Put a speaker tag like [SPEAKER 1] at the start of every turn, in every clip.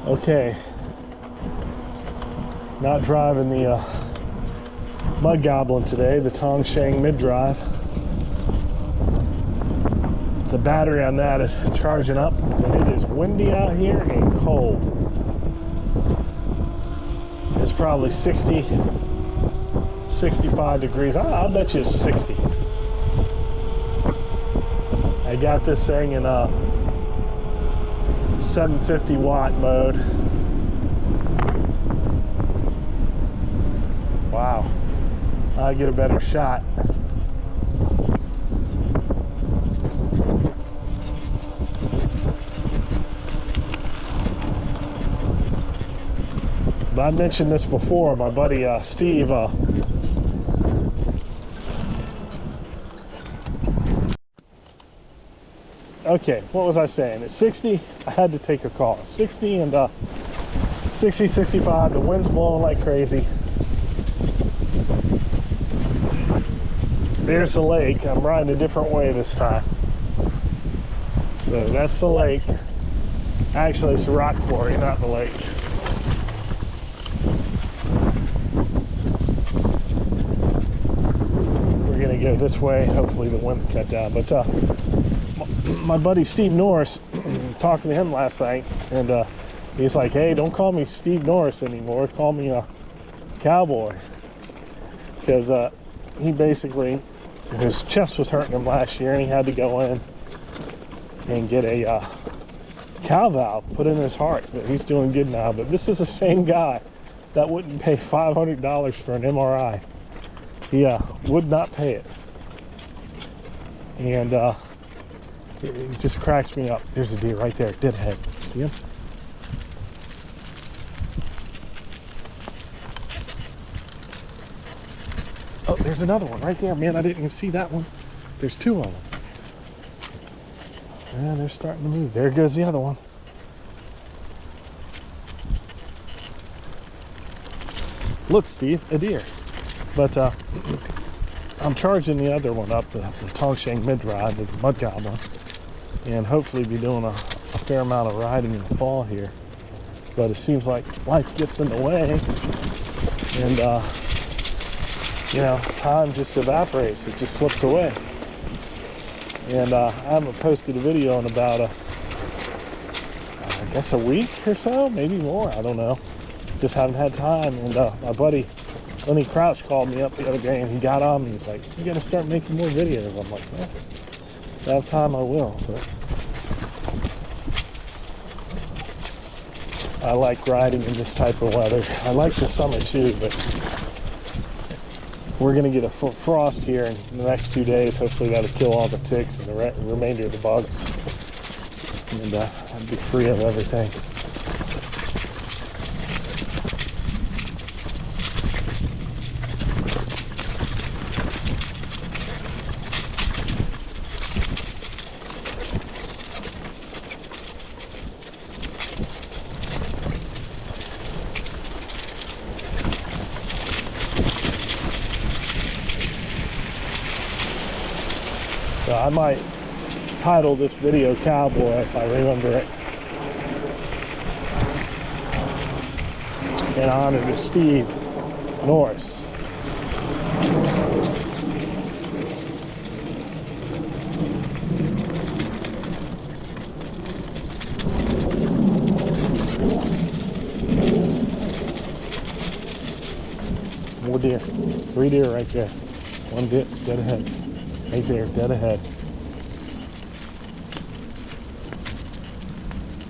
[SPEAKER 1] Okay, not driving the Mud Goblin today, the Tongsheng mid-drive. The battery on that is charging up, and it is windy out here and cold. It's probably 60, 65 degrees. I'll bet you it's 60. I got this thing in 750 watt mode. Wow, I'll get a better shot. But I mentioned this before, my buddy Steve okay, what was I saying? At 60, I had to take a call. 60 and 60, 65, the wind's blowing like crazy. There's the lake. I'm riding a different way this time. So that's the lake. Actually, it's a rock quarry, not the lake. We're gonna go this way. Hopefully the wind will cut down. But my buddy Steve Norris, talking to him last night, and he's like, hey, don't call me Steve Norris anymore, call me Cowboy, because he basically, his chest was hurting him last year and he had to go in and get a cow valve put in his heart, but he's doing good now. But this is the same guy that wouldn't pay $500 for an MRI. He would not pay it, and it just cracks me up. There's a deer right there, dead ahead. See him? Oh, there's another one right there. Man, I didn't even see that one. There's two of them. Yeah, they're starting to move. There goes the other one. Look, Steve, a deer. But I'm charging the other one up, the Tongsheng mid-ride, the Mud Goblin, and hopefully be doing a fair amount of riding in the fall here. But it seems like life gets in the way, and you know, time just evaporates. It just slips away. And I haven't posted a video in about I guess a week or so, maybe more, I don't know. Just haven't had time. And my buddy Lenny Crouch called me up the other day, and he got on me. He's like, you gotta start making more videos. I'm like, well, if I have time, I will. But I like riding in this type of weather. I like the summer too, but we're gonna get a frost here in the next 2 days. Hopefully that'll kill all the ticks and the remainder of the bugs, and I'll be free of everything. So I might title this video Cowboy if I remember it, in honor to Steve Norris. More deer. 3 deer right there. One deer dead ahead. Right there, dead ahead.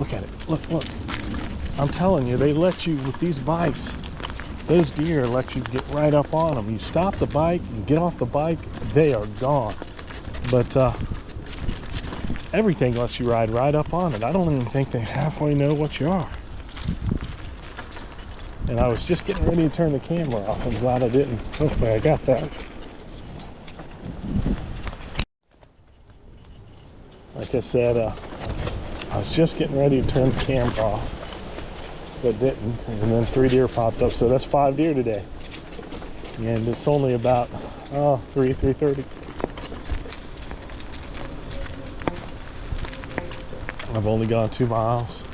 [SPEAKER 1] Look at it. Look, look. I'm telling you, they let you, with these bikes, those deer let you get right up on them. You stop the bike, you get off the bike, they are gone. But everything lets you ride right up on it. I don't even think they halfway know what you are. And I was just getting ready to turn the camera off. I'm glad I didn't. Hopefully I got that. Like I said, I was just getting ready to turn the camera off, but didn't, and then 3 deer popped up. So that's 5 deer today, and it's only about 3:30. I've only gone 2 miles.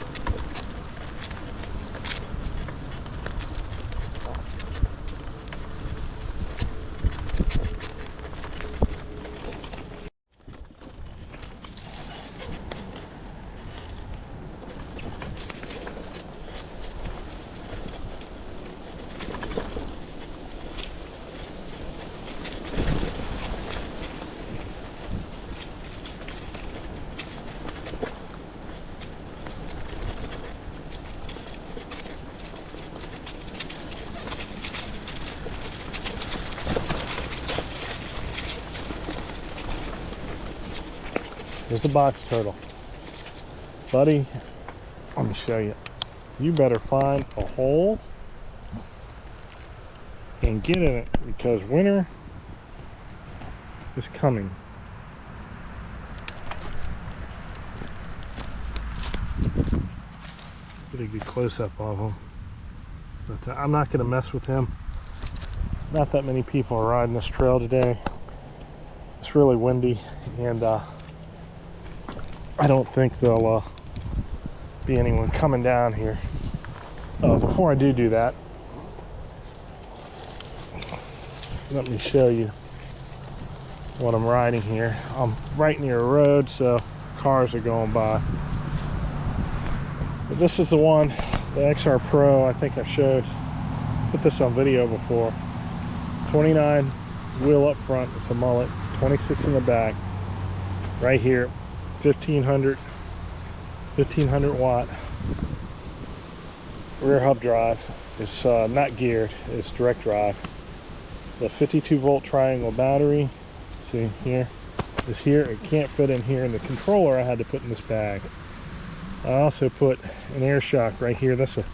[SPEAKER 1] There's a box turtle. Buddy, let me show you. You better find a hole and get in it, because winter is coming. Get a good close-up of him. But I'm not going to mess with him. Not that many people are riding this trail today. It's really windy, and I don't think there'll be anyone coming down here. Before I do that, let me show you what I'm riding here. I'm right near a road, so cars are going by. But this is the one, the XR Pro. I think I put this on video before. 29 wheel up front, it's a mullet, 26 in the back. Right here, 1500 watt rear hub drive. It's not geared, it's direct drive. The 52 volt triangle battery, see here, is here. It can't fit in here, and the controller I had to put in this bag. I also put an air shock right here. That's a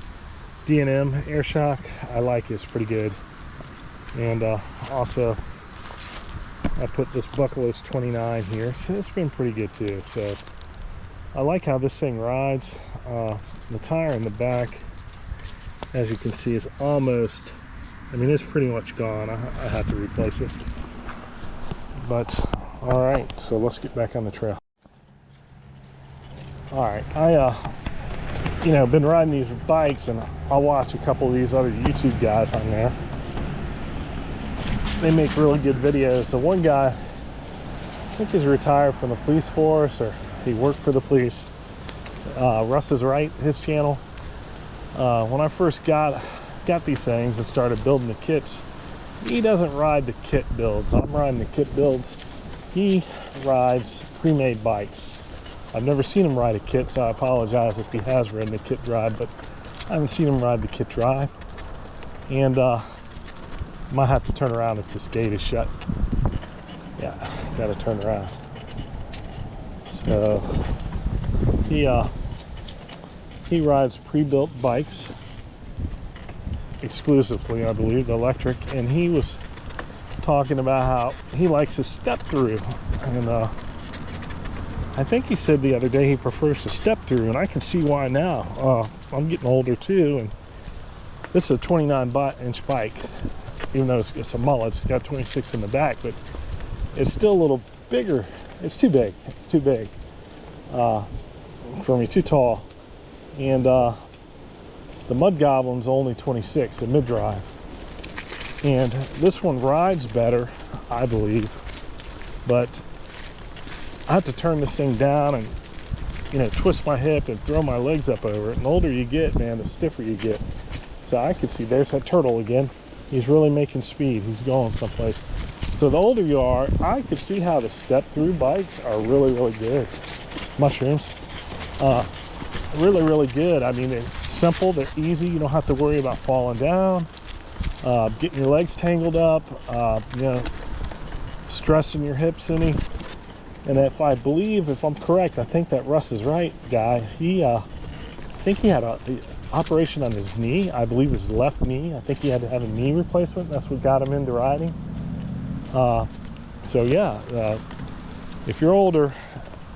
[SPEAKER 1] D&M air shock. I like it, it's pretty good. And also I put this Buckalos 29 here, so it's been pretty good too. So I like how this thing rides. The tire in the back, as you can see, is almost, I mean, it's pretty much gone. I have to replace it. But all right, so let's get back on the trail. All right, I been riding these bikes, and I'll watch a couple of these other YouTube guys on there. They make really good videos. The one guy, I think he's retired from the police force, or he worked for the police. Russ is Right, his channel. When I first got these things and started building the kits, he doesn't ride the kit builds. I'm riding the kit builds. He rides pre-made bikes. I've never seen him ride a kit, so I apologize if he has ridden a kit drive, but I haven't seen him ride the kit drive. And might have to turn around if this gate is shut. Yeah, gotta turn around. So he rides pre-built bikes exclusively, I believe, electric, and he was talking about how he likes to step through, and I think he said the other day he prefers to step through, and I can see why now. I'm getting older too, and this is a 29-inch bike. Even though it's a mullet, it's got 26 in the back, but it's still a little bigger. It's too big. It's too big for me, too tall. And the Mud Goblin's only 26 in mid-drive. And this one rides better, I believe, but I have to turn this thing down and, twist my hip and throw my legs up over it. And the older you get, man, the stiffer you get. So I can see there's that turtle again. He's really making speed. He's going someplace. So the older you are, I could see how the step-through bikes are really, really good. Mushrooms. Really, really good. I mean, they're simple. They're easy. You don't have to worry about falling down, getting your legs tangled up, stressing your hips any. And if I'm correct, I think that Russ is Right guy, I think he had a operation on his knee. I believe his left knee. I think he had to have a knee replacement. That's what got him into riding. So yeah, if you're older,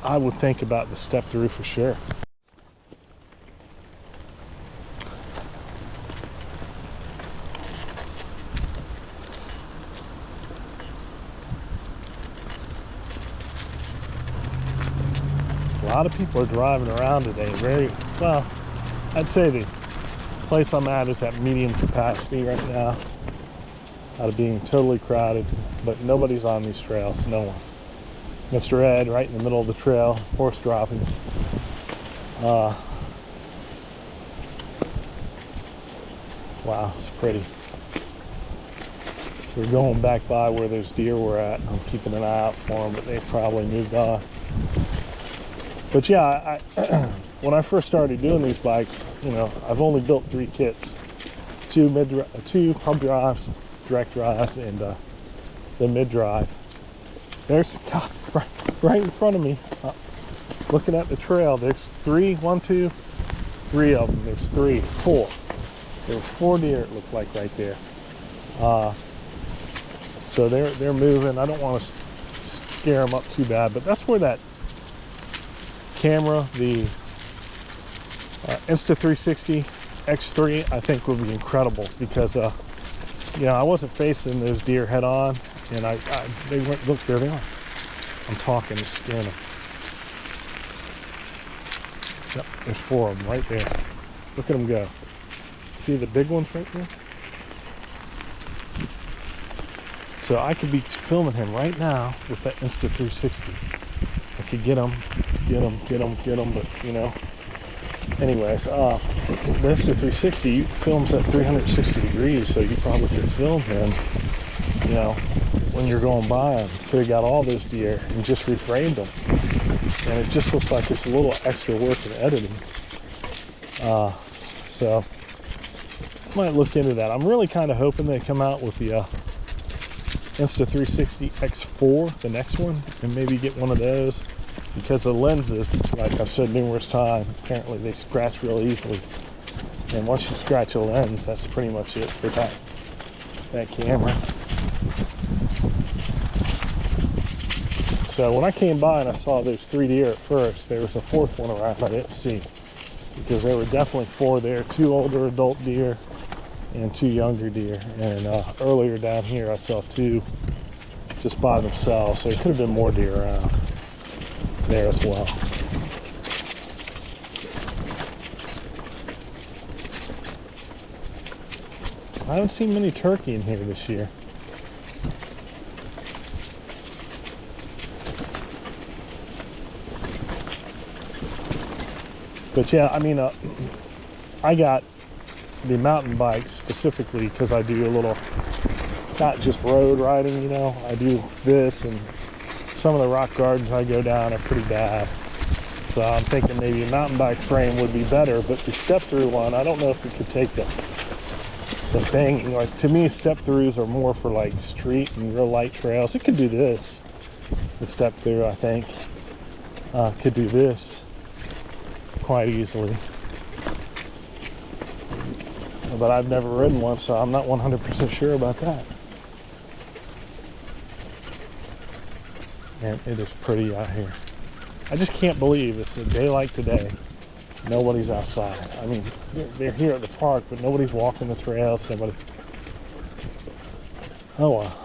[SPEAKER 1] I would think about the step through for sure. A lot of people are driving around today. Very well. I'd say the place I'm at is at medium capacity right now, out of being totally crowded, but nobody's on these trails, no one. Mr. Ed right in the middle of the trail, horse droppings. Wow, it's pretty. We're going back by where those deer were at. I'm keeping an eye out for them, but they probably moved on. But yeah, when I first started doing these bikes, I've only built 3 kits: 2 hub drives, direct drives, and the mid drive. There's the cop. right in front of me, looking at the trail. There's three, one, two, three of them. There's three, four. There's 4 deer, it looked like, right there. So they're moving. I don't want to scare them up too bad, but that's where that camera, the Insta360 X3, I think would be incredible, because you know, I wasn't facing those deer head on, and they weren't. Look, there they are. I'm talking to scaring them. Yep, there's 4 of them right there. Look at them go. See the big ones right there? So I could be filming him right now with that Insta360. I could get him, but you know. Anyways, the Insta360 films at 360 degrees, so you probably could film him, you know, when you're going by him. Could have got all those deer and just reframed them. And it just looks like it's a little extra work in editing. So I might look into that. I'm really kind of hoping they come out with the Insta360 X4, the next one, and maybe get one of those, because the lenses, like I've said numerous times, apparently they scratch real easily. And once you scratch a lens, that's pretty much it for that camera. So when I came by and I saw those 3 deer at first, there was a 4th one around I didn't see, because there were definitely 4 there, 2 older adult deer and 2 younger deer. And earlier down here I saw 2 just by themselves, so there could have been more deer around there as well. I haven't seen many turkey in here this year. But yeah, I mean, I got the mountain bike specifically because I do a little, not just road riding, you know. I do this, and some of the rock gardens I go down are pretty bad. So I'm thinking maybe a mountain bike frame would be better, but the step-through one, I don't know if it could take the banging. Like, to me, step-throughs are more for like street and real light trails. It could do this. The step-through, I think, could do this quite easily. But I've never ridden one, so I'm not 100% sure about that. And it is pretty out here. I just can't believe it's a day like today. Nobody's outside. I mean, they're here at the park, but nobody's walking the trails. Nobody. Oh well.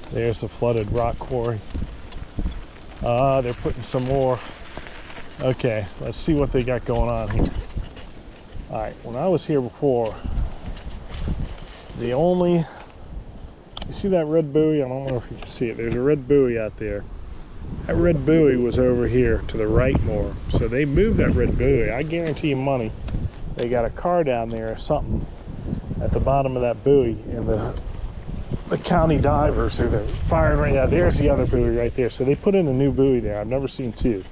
[SPEAKER 1] There's a flooded rock quarry. They're putting some more. Okay, let's see what they got going on here. All right, when I was here before, you see that red buoy? I don't know if you can see it. There's a red buoy out there. That red buoy was over here to the right more. So they moved that red buoy. I guarantee you money. They got a car down there or something at the bottom of that buoy, and the county divers or the fire right now. There's the other buoy right there. So they put in a new buoy there. I've never seen 2.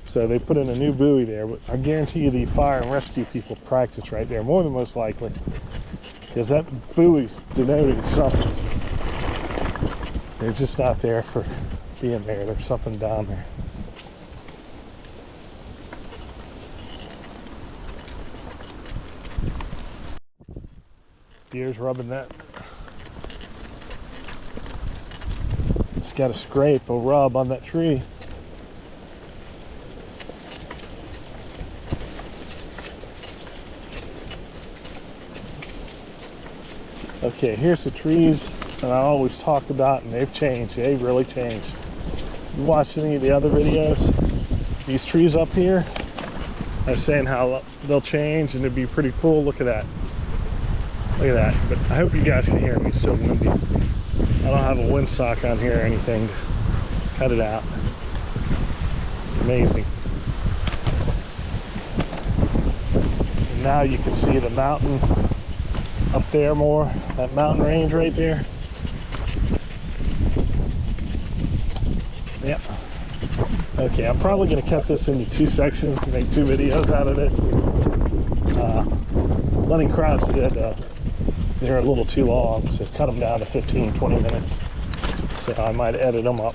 [SPEAKER 1] So they put in a new buoy there. But I guarantee you the fire and rescue people practice right there, more than most likely, because that buoy's denoting something. They're just not there for being there. There's something down there. Deer's rubbing that. It's got a scrape, a rub on that tree. Okay, here's the trees that I always talk about, and they've changed. They've really changed. You watched any of the other videos? These trees up here, I was saying how they'll change and it'd be pretty cool. Look at that. Look at that. But I hope you guys can hear me. It's so windy. I don't have a windsock on here or anything to cut it out. Amazing. And now you can see the mountain up there more, that mountain range right there. Yeah. Okay, I'm probably going to cut this into 2 sections to make 2 videos out of this. Lenny Crouch said they're a little too long, so cut them down to 15-20 minutes. So I might edit them up.